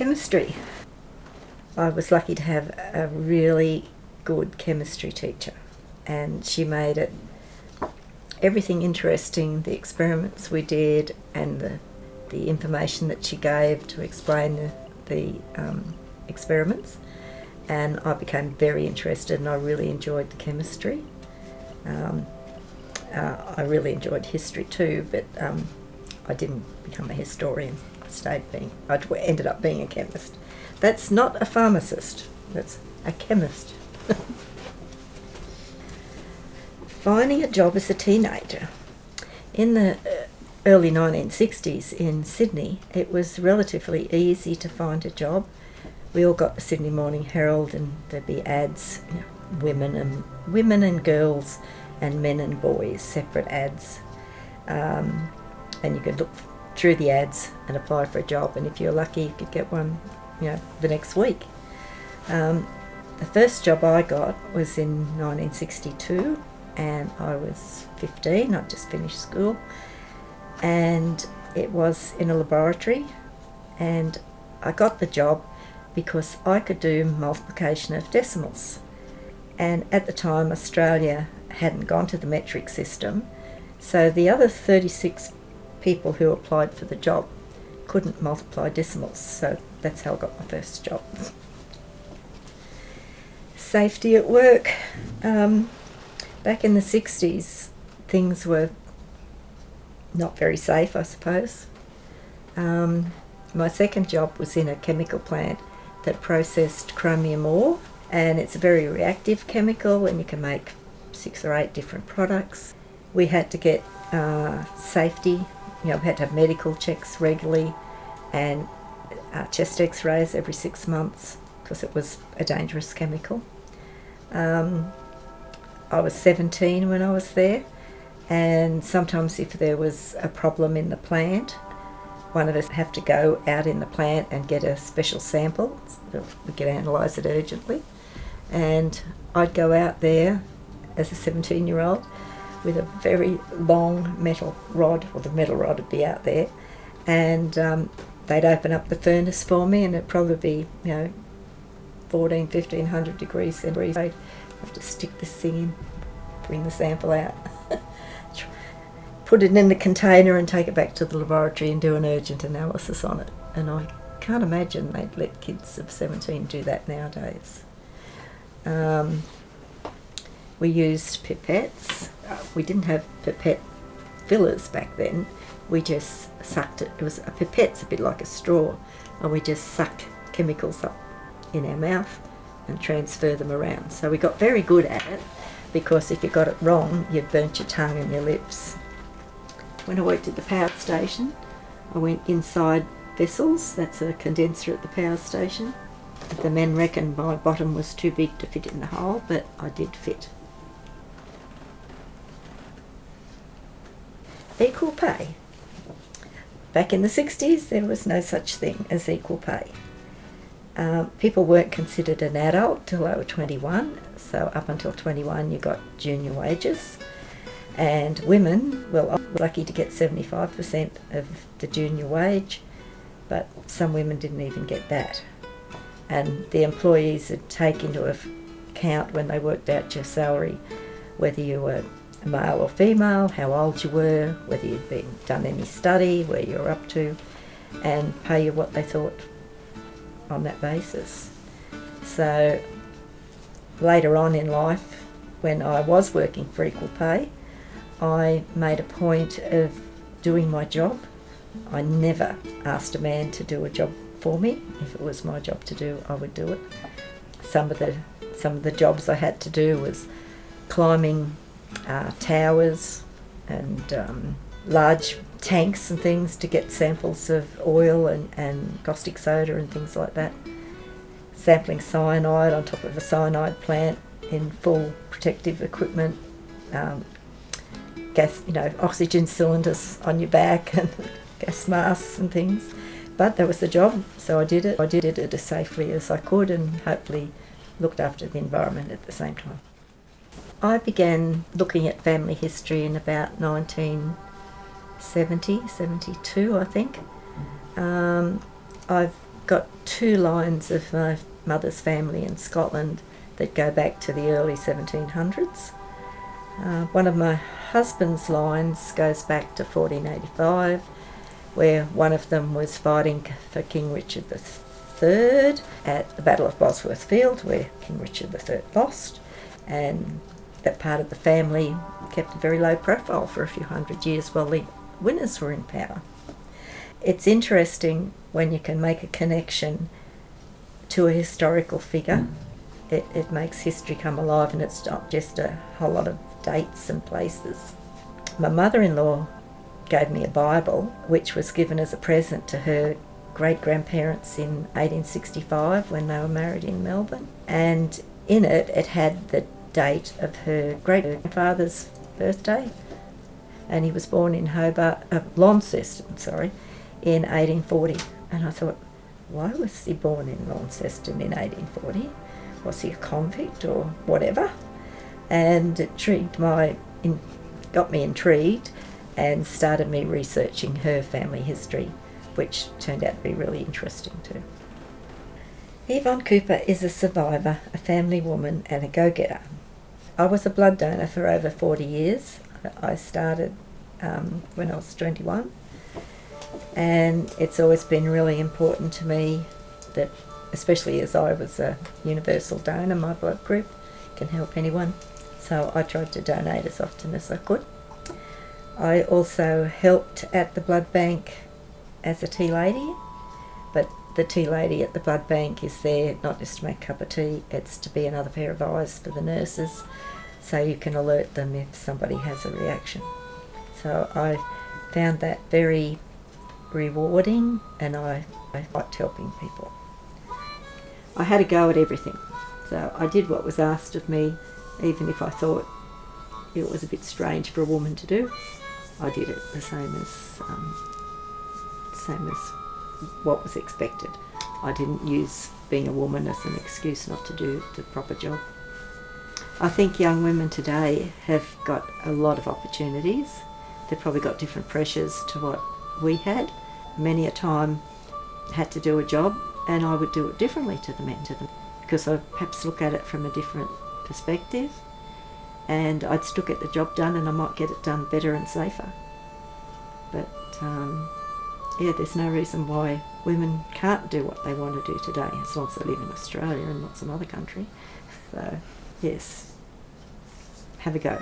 Chemistry. I was lucky to have a really good chemistry teacher, and she made it everything interesting, the experiments we did and the information that she gave to explain the experiments, and I became very interested and I really enjoyed the chemistry. I really enjoyed history too, but I didn't become a historian. I ended up being a chemist. That's not a pharmacist, that's a chemist. Finding a job as a teenager. In the early 1960s in Sydney, it was relatively easy to find a job. We all got the Sydney Morning Herald, and there'd be ads, women and girls and men and boys, separate ads. And you could look through the ads and apply for a job, and if you're lucky you could get one the next week. The first job I got was in 1962, and I was 15. I'd just finished school, and it was in a laboratory, and I got the job because I could do multiplication of decimals, and at the time Australia hadn't gone to the metric system, so the other 36 people who applied for the job couldn't multiply decimals, so that's how I got my first job. Safety at work. Back in the 60s, things were not very safe, I suppose. My second job was in a chemical plant that processed chromium ore, and it's a very reactive chemical, and you can make 6 or 8 different products. We had to get safety, we had to have medical checks regularly, and chest x-rays every 6 months because it was a dangerous chemical. I was 17 when I was there, and sometimes if there was a problem in the plant, one of us have to go out in the plant and get a special sample so we could analyse it urgently. And I'd go out there as a 17-year-old with a very long metal rod, or the metal rod would be out there, and they'd open up the furnace for me, and it'd probably be 1500 degrees centigrade. I'd have to stick this thing in, bring the sample out, put it in the container and take it back to the laboratory and do an urgent analysis on it. And I can't imagine they'd let kids of 17 do that nowadays. We used pipettes. We didn't have pipette fillers back then. We just sucked it. A pipette's a bit like a straw, and we just suck chemicals up in our mouth and transfer them around. So we got very good at it, because if you got it wrong, you burnt your tongue and your lips. When I worked at the power station, I went inside vessels. That's a condenser at the power station. The men reckoned my bottom was too big to fit in the hole, but I did fit. Equal pay. Back in the 60s, there was no such thing as equal pay. People weren't considered an adult till they were 21, so up until 21 you got junior wages, and women, well, I was lucky to get 75% of the junior wage, but some women didn't even get that. And the employees would take into account when they worked out your salary whether you were male or female, how old you were, whether you'd done any study, where you were up to, and pay you what they thought on that basis. So later on in life, when I was working for equal pay, I made a point of doing my job. I never asked a man to do a job for me. If it was my job to do, I would do it. Some of the jobs I had to do was climbing towers and large tanks and things to get samples of oil and caustic soda and things like that. Sampling cyanide on top of a cyanide plant in full protective equipment, gas, oxygen cylinders on your back and gas masks and things. But that was the job, so I did it. I did it as safely as I could and hopefully looked after the environment at the same time. I began looking at family history in about 1970, 72, I think. I've got two lines of my mother's family in Scotland that go back to the early 1700s. One of my husband's lines goes back to 1485, where one of them was fighting for King Richard III at the Battle of Bosworth Field, where King Richard III lost, and that part of the family kept a very low profile for a few hundred years while the winners were in power. It's interesting when you can make a connection to a historical figure. It makes history come alive, and it's not just a whole lot of dates and places. My mother-in-law gave me a Bible, which was given as a present to her great-grandparents in 1865 when they were married in Melbourne. And in it, it had the date of her great-grandfather's birthday, and he was born in Launceston, in 1840. And I thought, why was he born in Launceston in 1840? Was he a convict or whatever? And it got me intrigued and started me researching her family history, which turned out to be really interesting too. Yvonne Cooper is a survivor, a family woman and a go-getter. I was a blood donor for over 40 years. I started when I was 21, and it's always been really important to me that, especially as I was a universal donor, my blood group can help anyone, so I tried to donate as often as I could. I also helped at the blood bank as a tea lady, but the tea lady at the blood bank is there not just to make a cup of tea, it's to be another pair of eyes for the nurses, so you can alert them if somebody has a reaction. So I found that very rewarding, and I liked helping people. I had a go at everything, so I did what was asked of me, even if I thought it was a bit strange for a woman to do. I did it the same as what was expected. I didn't use being a woman as an excuse not to do the proper job. I think young women today have got a lot of opportunities. They've probably got different pressures to what we had. Many a time had to do a job, and I would do it differently to the men, because I perhaps look at it from a different perspective, and I'd still get the job done, and I might get it done better and safer. But there's no reason why women can't do what they want to do today, as long as they live in Australia and not some other country. So yes, have a go.